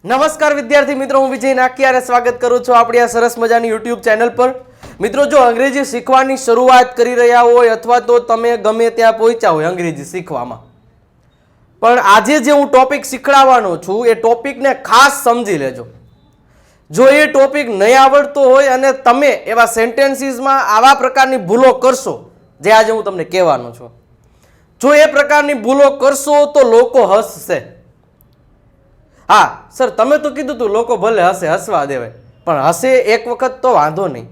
નમસ્કાર વિદ્યાર્થી મિત્રો, હું વિજય નાકિયારે સ્વાગત કરું છું આપણી આ સરસ મજાની યુટ્યુબ ચેનલ પર। મિત્રો, જો અંગ્રેજી શીખવાની શરૂઆત કરી રહ્યા હોય અથવા તો તમે ગમે ત્યાં પહોંચ્યા હોય અંગ્રેજી શીખવામાં, પણ આજે જે હું ટોપિક શીખવાડવાનો છું એ ટોપિકને ખાસ સમજી લેજો। જો એ ટોપિક નહીં આવડતો હોય અને તમે એવા સેન્ટેન્સીસમાં આવા પ્રકારની ભૂલો કરશો જે આજે હું તમને કહેવાનો છું, જો એ પ્રકારની ભૂલો કરશો તો લોકો હસશે। હા સર, તમે તો કીધું તું લોકો ભલે હસે, હસવા દેવાય, પણ હસે એક વખત તો વાંધો નહીં,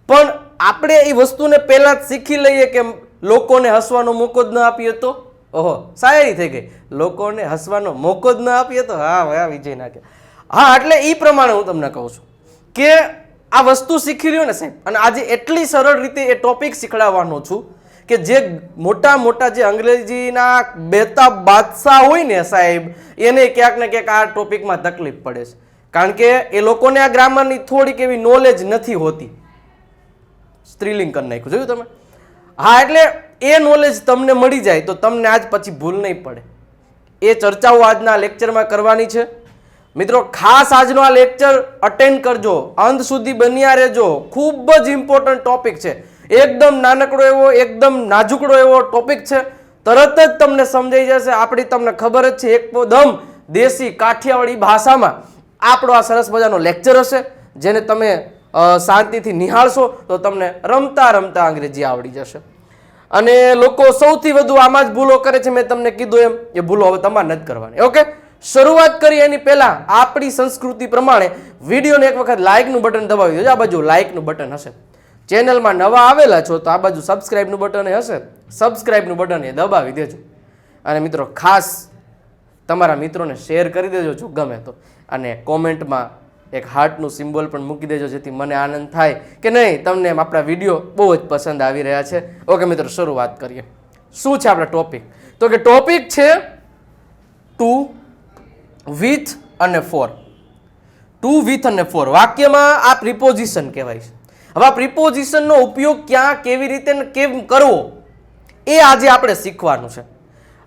પણ આપણે એ વસ્તુને પહેલા જ શીખી લઈએ કે લોકોને હસવાનો મોકો જ ન આપીએ તો ઓહો શાયરી થઈ ગઈ, લોકોને હસવાનો મોકો જ ન આપીએ તો હા હા વિજય નાખે। હા, એટલે એ પ્રમાણે હું તમને કહું છું કે આ વસ્તુ શીખી રહ્યો ને સાહેબ, અને આજે એટલી સરળ રીતે એ ટોપિક શીખડાવવાનો છું કે જે મોટા મોટા જે અંગ્રેજીના બેતાબ બાદશાહ હોય ને સાહેબ, એને ક્યાંક ને ક્યાંક આ ટોપિકમાં તકલીફ પડે છે, કારણ કે એ લોકોને આ ગ્રામરની થોડીક એવી નોલેજ નથી હોતી। સ્ત્રીલિંગ કરી નાખ્યું, જોયું તમે? હા, એટલે એ નોલેજ તમને મળી જાય તો તમને આજ પછી ભૂલ નહીં પડે। એ ચર્ચાઓ આજના લેક્ચરમાં કરવાની છે મિત્રો। ખાસ આજનો આ લેક્ચર અટેન્ડ કરજો, અંત સુધી બન્યા રહેજો, ખૂબ જ ઇમ્પોર્ટન્ટ ટોપિક છે। એકદમ નાનકડો એવો, એકદમ નાજુકડો એવો ટોપિક છે, તરત જ તમને સમજાઈ જશે। આપણી તમને ખબર જ છે, એકદમ દેશી કાઠિયાવાડી ભાષામાં આપણો આ સરસ મજાનો લેક્ચર હશે, જેને તમે શાંતિથી નિહાળશો તો તમને રમતા રમતા અંગ્રેજી આવડી જશે। અને લોકો સૌથી વધુ આમાં જ ભૂલો કરે છે, મેં તમને કીધું એમ, એ ભૂલો હવે તમારે નથી કરવાની। ઓકે, શરૂઆત કરી એની પહેલા આપણી સંસ્કૃતિ પ્રમાણે વિડીયોને એક વખત લાઇકનું બટન દબાવી દેજો। આ બાજુ લાઇકનું બટન હશે, ચેનલમાં નવા આવેલા છો તો આ બાજુ સબસ્ક્રાઇબનું બટન હશે, સબસ્ક્રાઇબનું બટન એ દબાવી દેજો। અને મિત્રો ખાસ તમારા મિત્રોને શેર કરી દેજો જો ગમે તો, અને કોમેન્ટમાં એક હાર્ટનું સિમ્બોલ પણ મૂકી દેજો, જેથી મને આનંદ થાય કે નહીં તમને આપણા વિડીયો બહુ જ પસંદ આવી રહ્યા છે। ઓકે મિત્રો, શરૂઆત કરીએ। શું છે આપણા ટોપિક? તો કે ટોપિક છે ટુ, વિથ અને ફોર। ટુ, વિથ અને ફોર વાક્યમાં આ પ્રિપોઝિશન કહેવાય છે। હવે આ પ્રિપોઝિશનનો ઉપયોગ ક્યાં, કેવી રીતે કેમ કરવો એ આજે આપણે શીખવાનું છે।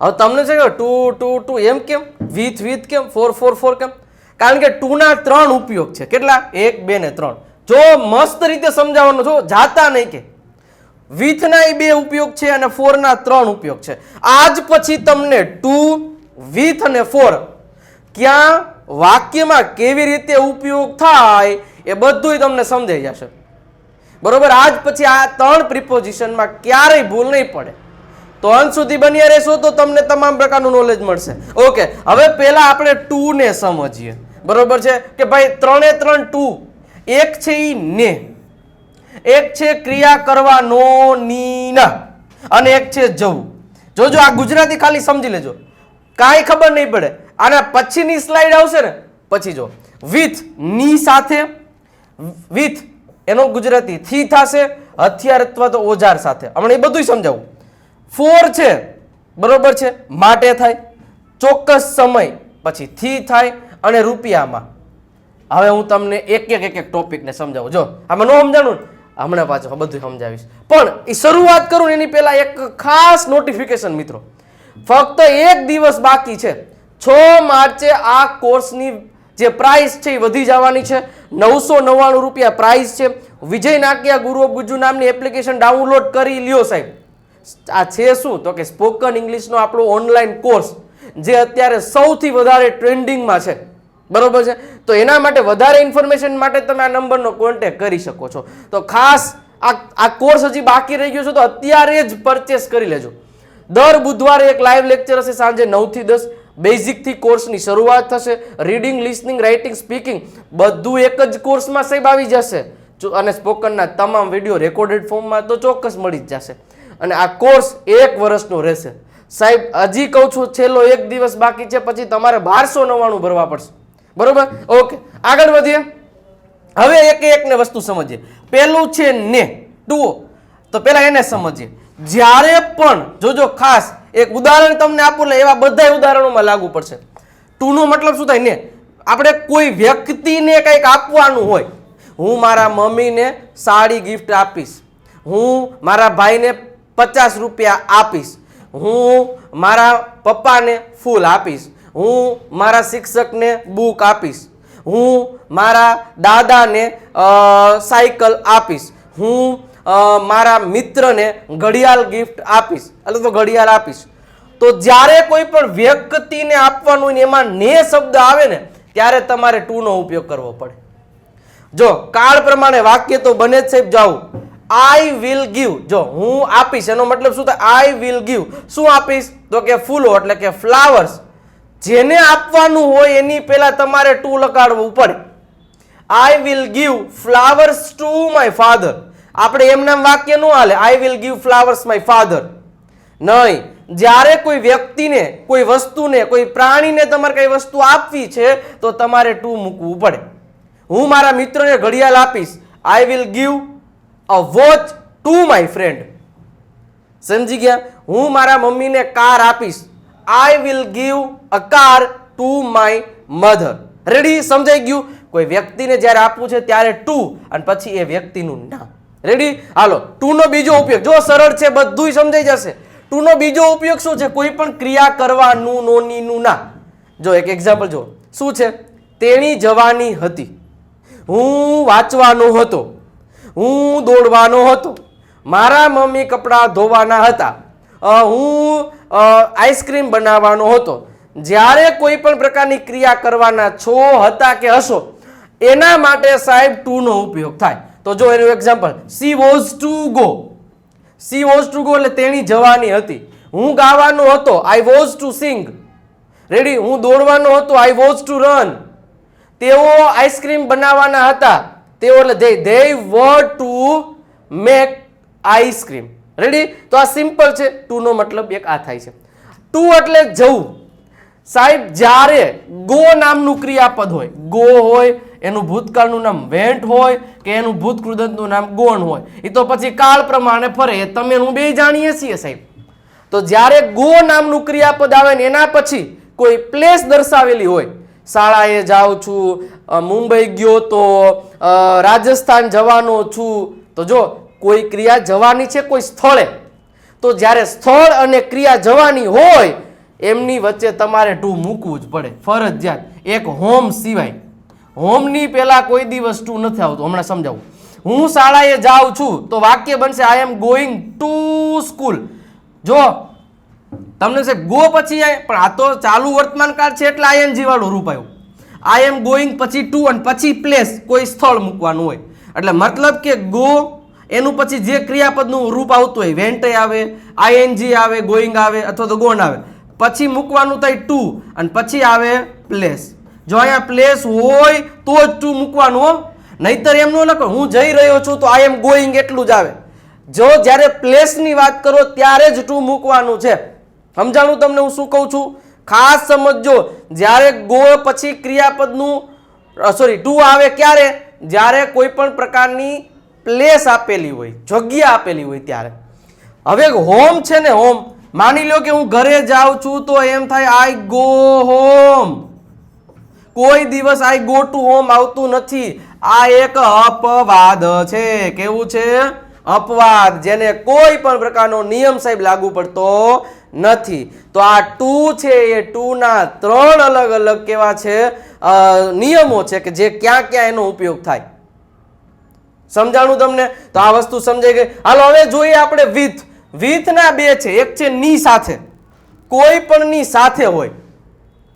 હવે તમને છે કે ટુ ટુ ટુ એમ કેમ, વિથ વિથ કેમ, ફોર ફોર ફોર કેમ? કારણ કે ટુના 3 ઉપયોગ છે। કેટલા? 1, 2 ને 3। જો મસ્ત રીતે સમજાવવાનો છો, જાતા નહીં કે વિથના 2 ઉપયોગ છે અને ફોરના 3 ઉપયોગ છે। આજ પછી તમને ટુ, વિથ અને ફોર ક્યાં વાક્યમાં કેવી રીતે ઉપયોગ થાય એ બધું તમને સમજાઈ જશે, બરોબર? આજ પછી આ 3 પ્રિપોઝિશનમાં ક્યારેય ભૂલ નહીં પડે, તો અંત સુધી બન્યા રહેશો તો તમને તમામ પ્રકારનું નોલેજ મળશે। ઓકે, હવે પહેલા આપણે ટુ ને સમજીએ, બરોબર છે? કે ભાઈ 3 ટુ, એક છે ઈ ને, એક છે ક્રિયા કરવાનો ની ના, અને એક છે જવું। જોજો આ ગુજરાતી ખાલી સમજી લેજો, કાંઈ ખબર નહીં પડે। આના પછીની સ્લાઇડ આવશે ને પછી જો, વિથ ની સાથે, વિથ એનો ગુજરાતી થી થશે, હથિયાર અથવા તો ઓજાર સાથે, હમણાં એ બધું સમજાવું। ફોર છે, બરોબર છે, માટે થાય, ચોક્કસ સમય પછી થી થાય, અને રૂપિયામાં। હવે હું તમને એક ટોપિકને સમજાવું। જો આમાં ન સમજાણું હમણાં પાછું બધું સમજાવીશ, પણ એ શરૂઆત કરું એની પહેલા એક ખાસ નોટિફિકેશન મિત્રો, ફક્ત 1 દિવસ બાકી છે। 6 માર્ચે આ કોર્સની જે પ્રાઇસ છે એ વધી જવાની છે। 999 રૂપિયા પ્રાઇસ છે। વિજય નાકિયા ગુરુ ઓફ ગુજ્જુ નામની એપ્લિકેશન ડાઉનલોડ કરી લ્યો સાહેબ। આ છે શું તો કે સ્પોકન ઇંગ્લિશનો આપણો ઓનલાઈન કોર્સ, જે અત્યારે સૌથી વધારે ટ્રેન્ડિંગમાં છે, બરોબર છે? તો એના માટે વધારે ઇન્ફોર્મેશન માટે તમે આ નંબરનો કોન્ટેક્ટ કરી શકો છો। તો ખાસ આ કોર્સ હજી બાકી રહી ગયો છે તો અત્યારે જ પરચેસ કરી લેજો। દર બુધવારે એક લાઈવ લેક્ચર હશે સાંજે 9 થી 10, બેઝિકથી કોર્સની શરૂઆત થશે। રીડિંગ, લિસનિંગ, રાઇટિંગ, સ્પીકિંગ બધું એક જ કોર્સમાં સાહેબ આવી જશે, અને સ્પોકનના તમામ વિડીયો રેકોર્ડેડ ફોર્મમાં તો ચોક્કસ મળી જ જશે। અને આ કોર્સ 1 વર્ષનો રહેશે સાહેબ। હજી કહું છું, છેલ્લો 1 દિવસ બાકી છે, પછી તમારે 1299 ભરવા પડશે, બરોબર? ઓકે, આગળ વધીએ। હવે એક ને વસ્તુ સમજીએ। પહેલું છે ને, ટુ, તો પહેલા એને સમજીએ। જ્યારે પણ જોજો, ખાસ એક ઉદાહરણ તમને આપું એટલે એવા બધા ઉદાહરણોમાં લાગુ પડશે। ટુ નો મતલબ શું થાય? ને આપણે કોઈ વ્યક્તિને કંઈક આપવાનું હોય, હું મારા મમ્મીને સાડી ગિફ્ટ આપીશ, હું મારા ભાઈને 50 રૂપિયા આપીશ, હું મારા પપ્પાને ફૂલ આપીશ, હું મારા શિક્ષકને બુક આપીશ, હું મારા દાદાને સાયકલ આપીશ, હું મારા મિત્રને ઘડિયાળ ગિફ્ટ આપીશ, એટલે તો ઘડિયાળ આપીશ. તો જ્યારે કોઈ પણ વ્યક્તિને આપવાનું હોય ને એમાં ને શબ્દ આવે ને ત્યારે તમારે ટુ નો ઉપયોગ કરવો પડે. જો કાળ પ્રમાણે વાક્ય તો બને જ સાહેબ. જાઉં આઈ વિલ ગીવ, જો હું આપીશ એનો મતલબ શું થાય? I will give. શું આપીશ? તો કે ફૂલો એટલે કે ફ્લાવર્સ. જેને આપવાનું હોય એની પહેલા તમારે ટુ લગાડવું પડે. I will give flowers to my father. આપણે એમનામ વાક્ય ન હાલે I will give flowers my father. નહીં, જ્યારે કોઈ વ્યક્તિને, કોઈ વસ્તુને, કોઈ પ્રાણીને તમારે કઈ વસ્તુ આપવી છે તો તમારે ટુ મૂકવું પડે. હું મારા મિત્રને ઘડિયાળ આપીશ, I will give a watch to my friend. સમજી ગયા? હું મારા મમ્મીને કાર આપીશ, I will give a car to my mother. Ready? સમજાઈ ગયું? કોઈ વ્યક્તિને જ્યારે આપવું છે ત્યારે ટુ અને પછી એ વ્યક્તિનું નામ. રેડી? હાલો, ટુ નો બીજો ઉપયોગ જો સરળ છે, બધું સમજાઈ જશે. ટુ નો બીજો ઉપયોગ શું છે? કોઈ પણ ક્રિયા કરવાનું, નોનીનું ના. જો એક એક્ઝામ્પલ જો, શું છે? તેણી જવાની હતી, હું વાંચવાનો હતો, હું દોડવાનો હતો, મારા મમ્મી કપડાં ધોવાના હતા, હું આઈસ્ક્રીમ બનાવવાનો હતો. જ્યારે કોઈ પણ પ્રકારની ક્રિયા કરવાના છો, હતા કે હશો એના માટે સાહેબ ટુ નો ઉપયોગ થાય. તો જો એનું example, she was to go. She was to go એટલે તેણી જવાની હતી. હું ગાવાનો હતો, I was to sing. Ready? હું દોડવાનો હતો, આઈ વોઝ ટુ રન. તેઓ આઈસ્ક્રીમ બનાવવાના હતા, તેઓ એટલે they were to make ice cream. Ready? તો આ સિમ્પલ છે. ટુ નો મતલબ એક આ થાય છે. ટુ એટલે જવું. સાહેબ જ્યારે ગો નામનું ક્રિયાપદ હોય, ગો હોય, એનું ભૂતકાળનું નામ વેન્ટ હોય કે એનું ભૂતકૃદંતનું નામ ગોન હોય, એ તો પછી કાળ પ્રમાણે ફરે, એ તમે હું બે જાણીએ છીએ સાહેબ. તો જ્યારે ગો નામનું ક્રિયાપદ આવે ને એના પછી કોઈ પ્લેસ દર્શાવેલી હોય, શાળાએ જાઉં છું, મુંબઈ ગયો તો, રાજસ્થાન જવાનો છું, તો જો કોઈ ક્રિયા જવાની છે કોઈ સ્થળે, તો જ્યારે સ્થળ અને ક્રિયા જવાની હોય એમની વચ્ચે તમારે ટુ મૂકવું જ પડે ફરજિયાત. એક હોમ સિવાય. હોમની પહેલા કોઈ દિવસ ટુ નથી આવતું. હમણાં સમજાવું. હું શાળાએ જાઉં છું તો વાક્ય બનશે આઈ એમ ગોઈંગ ટુ સ્કૂલ. જો તમને સાહેબ ગો પછી પણ આ તો ચાલુ વર્તમાન કાળ છે એટલે આઈએનજી વાળું રૂપ આવ્યું. આઈ એમ ગોઈંગ પછી ટુ અને પછી પ્લેસ, કોઈ સ્થળ મૂકવાનું હોય. એટલે મતલબ કે ગો એનું પછી જે ક્રિયાપદનું રૂપ આવતું હોય, વેન્ટ આવે, આઈએનજી આવે, ગોઈંગ આવે અથવા તો ગોન આવે, પછી મૂકવાનું થાય ટુ અને પછી આવે પ્લેસ. જો અહીંયા પ્લેસ હોય તો જ ટુ મૂકવાનું હો, નહીતર એમ ન લખો હું જઈ રહ્યો છું તો આઈ એમ ગોઈંગ એટલું જ આવે. જો જ્યારે પ્લેસની વાત કરો ત્યારે જ ટુ મૂકવાનું છે. સમજાણું તમને હું શું કહું છું? ખાસ સમજજો. જ્યારે ગો પછી ક્રિયાપદનું ટુ આવે ક્યારે? જ્યારે કોઈ પણ પ્રકારની પ્લેસ આપેલી હોય, જગ્યા આપેલી હોય ત્યારે. હવે હોમ છે ને, હોમ માની લો કે હું ઘરે જાઉં છું તો એમ થાય આઈ ગો હોમ. કોઈ દિવસ આઈ ગો ટુ હોમ આવતું નથી. આ એક અપવાદ છે. કેવું છે? અપવાદ, જેને કોઈ પણ પ્રકારનો નિયમ સાહેબ લાગુ પડતો નથી. તો આ ટુ છે એ ટુ ના 3 અલગ અલગ કેવા છે નિયમો છે કે જે ક્યાં ક્યાં એનો ઉપયોગ થાય. સમજાણું તમને? તો આ વસ્તુ સમજાઈ ગઈ. હાલો હવે જોઈએ આપણે વિથ. વિથ ના બે છે. એક છે ની સાથે. કોઈ પણ ની સાથે હોય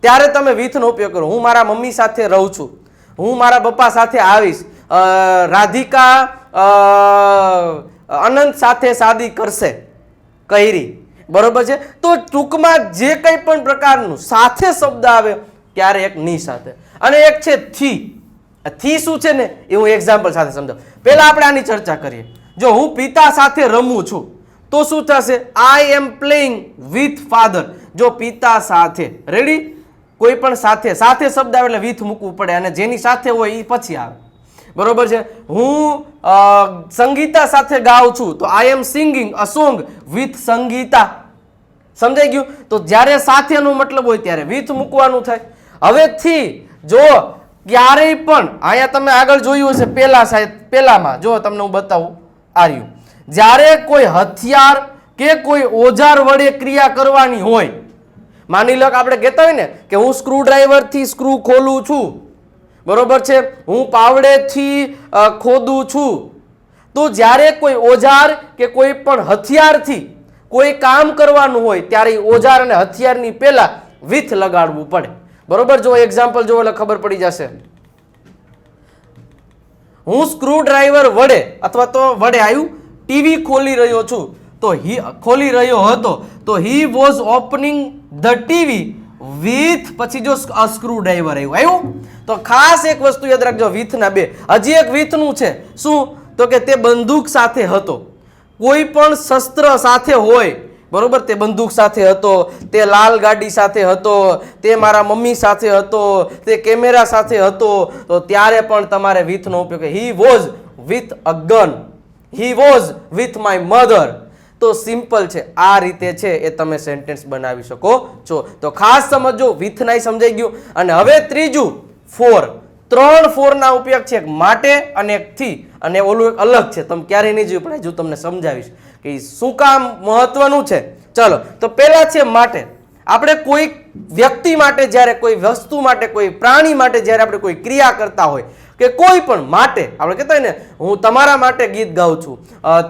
ત્યારે તમે વિથ નો ઉપયોગ કરો. હું મારા મમ્મી સાથે રહું છું, હું મારા પપ્પા સાથે આવીશ, રાધિકા અનંત સાથે શાદી કરશે, કઈરી. બરોબર છે? તો ટૂંકમાં જે કંઈ પણ પ્રકારનું સાથે શબ્દ આવે ત્યારે એક ની સાથે. અને એક છે થી. થી શું છે ને એ હું એક્ઝામ્પલ સાથે સમજાવું. પહેલા આપણે આની ચર્ચા કરીએ. જો હું પિતા સાથે રમું છું તો શું થશે? આઈ એમ પ્લેઇંગ વિથ ફાધર. જો પિતા સાથે, રેડી? કોઈ પણ સાથે, સાથે શબ્દ આવે એટલે વિથ મૂકવું પડે અને જેની સાથે હોય એ પછી આવે. બરોબર છે? હું સંગીતા સાથે ગાઉં છું તો I am singing a song with Sangeeta. સમજાઈ ગયું? તો જ્યારે સાથેનો મતલબ હોય ત્યારે વિથ મૂકવાનું થાય. હવે થી જો ક્યારેય પણ અહીંયા તમે આગળ જોયું હશે પહેલામાં જો તમને હું બતાવું આર્યું. જ્યારે કોઈ હથિયાર કે કોઈ ઓજાર વડે ક્રિયા કરવાની હોય, માની લો કે આપણે કહેતા હોય ને કે હું સ્ક્રૂ ડ્રાઈવરથી સ્ક્રૂ ખોલું છું, બરોબર છે. હું પાવડેથી ખોદું છું. તો જ્યારે કોઈ ઓજાર કે કોઈ પણ હથિયારથી કોઈ કામ કરવાનું હોય ત્યારે એ ઓજાર અને હથિયારની પહેલા વિથ લગાડવું પડે. બરોબર, જો એક્ઝામ્પલ જો એટલે ખબર પડી જશે. હું સ્ક્રૂ ડ્રાઈવર વડે અથવા તો વડે આવ્યું ટીવી ખોલી રહ્યો છું, તો ખોલી રહ્યો હતો, તો he was opening the TV with પછી જો સ્ક્રૂ ડ્રાઈવર આવ્યું. તો ખાસ એક વસ્તુ યાદ રાખજો, વિથ ના બે. હજી એક વિથ નું છે. શું? તો કે તે બંદૂક સાથે હતો. કોઈ પણ શસ્ત્ર સાથે હોય, બરોબર, તે બંદૂક સાથે હતો, તે લાલ ગાડી સાથે હતો, તે મારા મમ્મી સાથે હતો, તે કેમેરા સાથે હતો, તો ત્યારે પણ તમારે વિથ નો ઉપયોગ. He was with a gun, he was with my mother. તો સિમ્પલ છે, આ રીતે છે એ તમે સેન્ટેન્સ બનાવી શકો છો. તો ખાસ સમજો, વિથ નાય સમજાઈ ગયું. અને હવે ત્રીજું ફોર. 3 ફોર ના ઉપયોગ છે, એક માટે અને એક થી, અને ઓલું એક અલગ છે. તમે ક્યારેય નહીં જોયું, પણ હજુ તમને સમજાવીશ કે શું કામ મહત્વનું છે. ચલો, તો પહેલા છે માટે. આપણે કોઈ વ્યક્તિ માટે, જ્યારે કોઈ વસ્તુ માટે, કોઈ પ્રાણી માટે જ્યારે આપણે કોઈ ક્રિયા કરતા હોય કે કોઈ પણ માટે, આપણે કહેતા હોય ને, હું તમારા માટે ગીત ગાઉં છું,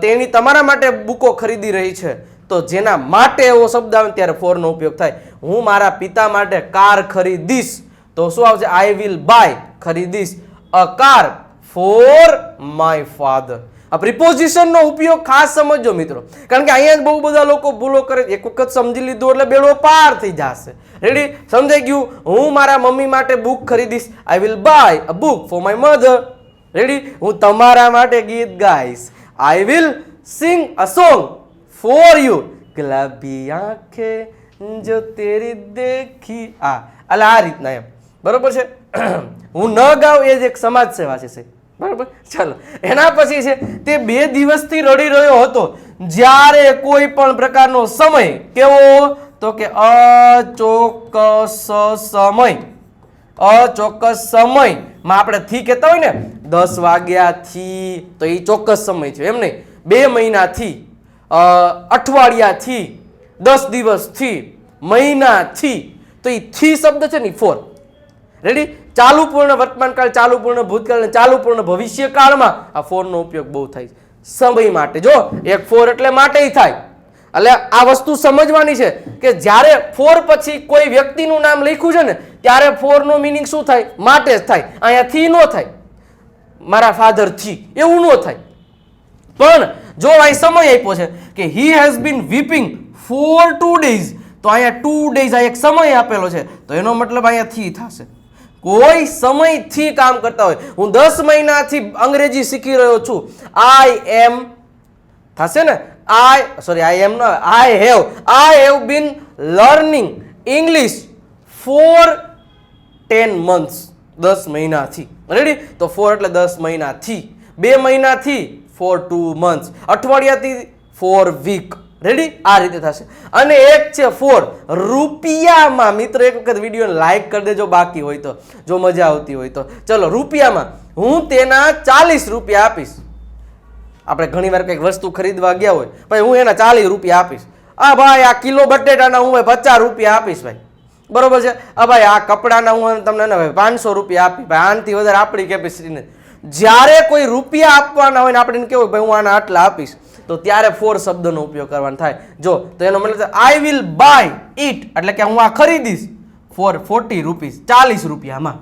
તેની તમારા માટે બુકો ખરીદી રહી છે, તો જેના માટે એવો શબ્દ આવે ત્યારે ફોર નો ઉપયોગ થાય. હું મારા પિતા માટે કાર ખરીદીશ, તો શું આવશે? આઈ વિલ બાય, ખરીદીશ a car for my father. આ પ્રિપોઝિશન નો ઉપયોગ ખાસ સમજો મિત્રો, કારણ કે અહીંયા બહુ બધા લોકો ભૂલો કરે. એક વખત સમજી લીધું એટલે બેડો પાર થઈ જશે. રેડી? સમજાઈ ગયું? હું મારા મમ્મી માટે બુક ખરીદીશ, I will buy a book for my mother. Ready? હું તમારા માટે ગીત ગાઈશ, I will sing a song for you. ગુલાબી આંખે જો તેરી દેખી, એટલે આ રીતના એમ. બરોબર છે? હું ન ગાઉં એ જ એક સમાજ સેવા છે. બરાબર? ચાલો, એના પછી છે તે 2 દિવસથી રડી રહ્યો હતો જ્યારે કોઈ પણ પ્રકારનો સમય કેવો? તો કે અચોક્કસ સમય. અચોક્કસ સમયમાં આપણે થી કહેતા હોય ને, 10 વાગ્યાથી, તો એ ચોક્કસ સમય છે, એમ નહીં. 2 મહિનાથી, અઠવાડિયાથી, 10 દિવસથી, મહિનાથી, તો એ થી શબ્દ છે ને, ફોર. રેડી? ચાલુ પૂર્ણ વર્તમાનકાળ, ચાલુ પૂર્ણ ભૂતકાળ અને ચાલુ પૂર્ણ ભવિષ્યકાળમાં આ ફોર નો ઉપયોગ બહુ થાય છે સમય માટે. જો એક ફોર એટલે માટે થાય. એટલે આ વસ્તુ સમજવાની છે કે જ્યારે ફોર પછી કોઈ વ્યક્તિનું નામ લખ્યું છે ને, ત્યારે ફોર નો મિનિંગ શું થાય? માટે જ થાય. અહીંયા થી નો થાય, મારા ફાધર થી, એવું નો થાય. પણ જો અહીં સમય આપ્યો છે કે he has been weeping for 2 days, તો અહીંયા 2 days આ એક સમય આપેલો છે, તો એનો મતલબ અહીંયા થી થશે. કોઈ સમયથી કામ કરતા હોય, હું 10 મહિનાથી અંગ્રેજી શીખી રહ્યો છું, આઈ એમ થશે ને, I have been learning English four 10 months, 10 મહિનાથી. રેડી? તો ફોર એટલે 10 મહિનાથી, 2 મહિનાથી ફોર 2 months, અઠવાડિયાથી ફોર વીક. રેડી? આ રીતે થશે. અને એક છે ફોર રૂપિયામાં. મિત્ર, એક વખત વિડીયો લાઈક કરી દેજો બાકી હોય તો, જો મજા આવતી હોય તો. ચલો, રૂપિયામાં હું તેના 40 રૂપિયા આપીશ. આપણે ઘણી વાર કંઈક વસ્તુ ખરીદવા ગયા હોય, ભાઈ હું એના 40 રૂપિયા આપીશ. ભાઈ આ કિલો બટેટાના હું 50 રૂપિયા આપીશ ભાઈ. બરોબર છે? ભાઈ આ કપડાના હું તમને 500 રૂપિયા આપીશ ભાઈ. આનાથી વધારે આપણી કેપેસિટી નથી. જ્યારે કોઈ રૂપિયા આપવાના હોય ને આપણે કેવું, ભાઈ હું આના આટલા આપીશ, તો ત્યારે ફોર શબ્દનો ઉપયોગ કરવાનો થાય. જો તો એનો મતલબ આઈ વિલ બાય ઇટ, એટલે કે હું આ ખરીદીશ ફોર 40 રૂપીસ, 40 રૂપિયામાં.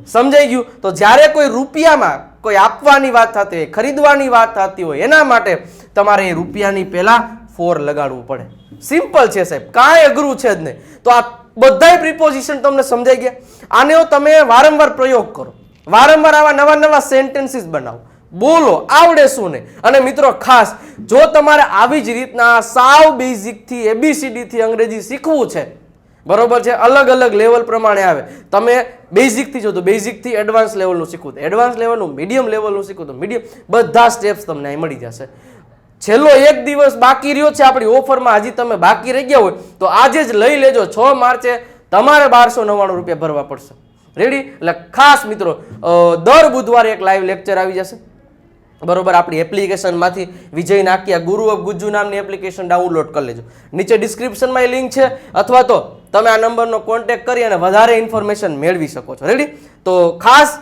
સમજાઈ ગયું? તો જ્યારે કોઈ રૂપિયામાં કોઈ આપવાની વાત થતી હોય, ખરીદવાની વાત થતી હોય, એના માટે તમારે એ રૂપિયાની પહેલા ફોર લગાડવું પડે. સિમ્પલ છે સાહેબ, કાંઈ અઘરું છે જ નહીં. તો આ બધાય પ્રિપોઝિશન તમને સમજાઈ ગયા. આને તમે વારંવાર પ્રયોગ કરો, વારંવાર આવા નવા નવા સેન્ટેન્સીસ બનાવો, બોલો, આવડે શું નહીં. અને મિત્રો ખાસ, જો તમારે આવી જ રીતના સાવ બેઝિક થી ABCD થી અંગ્રેજી શીખવું છે, બરોબર છે, અલગ અલગ લેવલ પ્રમાણે આવે. તમે બેઝિક થી જો તો બેઝિક થી એડવાન્સ લેવલનું શીખવું તો એડવાન્સ લેવલનું, મીડિયમ લેવલનું શીખવું તો મીડિયમ, બધા સ્ટેપ્સ તમને અહીં મળી જશે. છેલ્લો 1 દિવસ બાકી રહ્યો છે આપણી ઓફરમાં, હજી તમે બાકી રહી ગયા હોય તો આજે જ લઈ લેજો. 6 માર્ચે તમારે 1299 રૂપિયા ભરવા પડશે. રેડી? એટલે ખાસ મિત્રો, દર બુધવારે એક લાઈવ લેક્ચર આવી જશે. બરોબર? આપણી એપ્લિકેશનમાંથી વિજય નાકિયા ગુરુ ઓફ ગુજ્જુ નામની એપ્લિકેશન ડાઉનલોડ કરી લેજો. નીચે ડિસ્ક્રિપ્શનમાં એ લિંક છે, અથવા તો તમે આ નંબરનો કોન્ટેક્ટ કરી અને વધારે ઇન્ફોર્મેશન મેળવી શકો છો. રેડી? તો ખાસ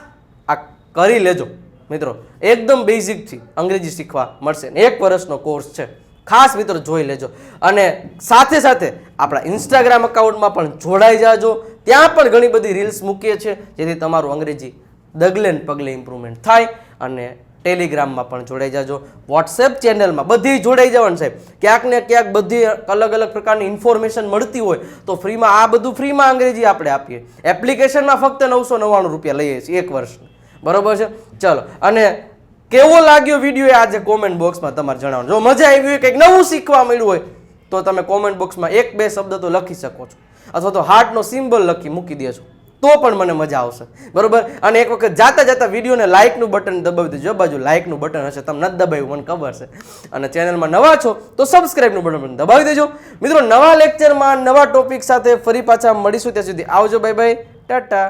આ કરી લેજો મિત્રો. એકદમ બેઝિકથી અંગ્રેજી શીખવા મળશે. 1 વર્ષનો કોર્સ છે. ખાસ મિત્રો જોઈ લેજો. અને સાથે સાથે આપણા ઇન્સ્ટાગ્રામ અકાઉન્ટમાં પણ જોડાઈ જાજો. ત્યાં પણ ઘણી બધી રીલ્સ મૂકીએ છીએ જેથી તમારું અંગ્રેજી ડગલે ને પગલે ઇમ્પ્રુવમેન્ટ થાય. અને ટેલિગ્રામમાં પણ જોડાઈ જાજો. વોટ્સએપ ચેનલમાં બધી જોડાઈ જવાનું સાહેબ. ક્યાંક ને ક્યાંક બધી અલગ અલગ પ્રકારની ઇન્ફોર્મેશન મળતી હોય તો ફ્રીમાં આ બધું ફ્રીમાં અંગ્રેજી આપણે આપીએ. એપ્લિકેશનમાં ફક્ત 999 રૂપિયા લઈએ છીએ 1 વર્ષ. બરોબર છે? ચલો. અને કેવો લાગ્યો વિડીયો એ આજે કોમેન્ટ બોક્સમાં તમારે જણાવવાનું. જો મજા આવી હોય, કંઈક નવું શીખવા મળ્યું હોય તો તમે કોમેન્ટ બોક્સમાં 1-2 શબ્દ તો લખી શકો છો, અથવા તો હાર્ટનો સિમ્બોલ લખી મૂકી દેજો તો પણ મને મજા આવશે. બરોબર? અને એક વખત જાતા વિડીયોને લાઇકનું બટન દબાવી દેજો. બાજુ લાઇકનું બટન હશે, તમને નથી દબાવ્યું મને ખબર છે. અને ચેનલમાં નવા છો તો સબસ્ક્રાઇબનું બટન દબાવી દેજો. મિત્રો નવા લેક્ચરમાં નવા ટોપિક સાથે ફરી પાછા મળીશું. ત્યાં સુધી આવજો. Bye bye, Tata.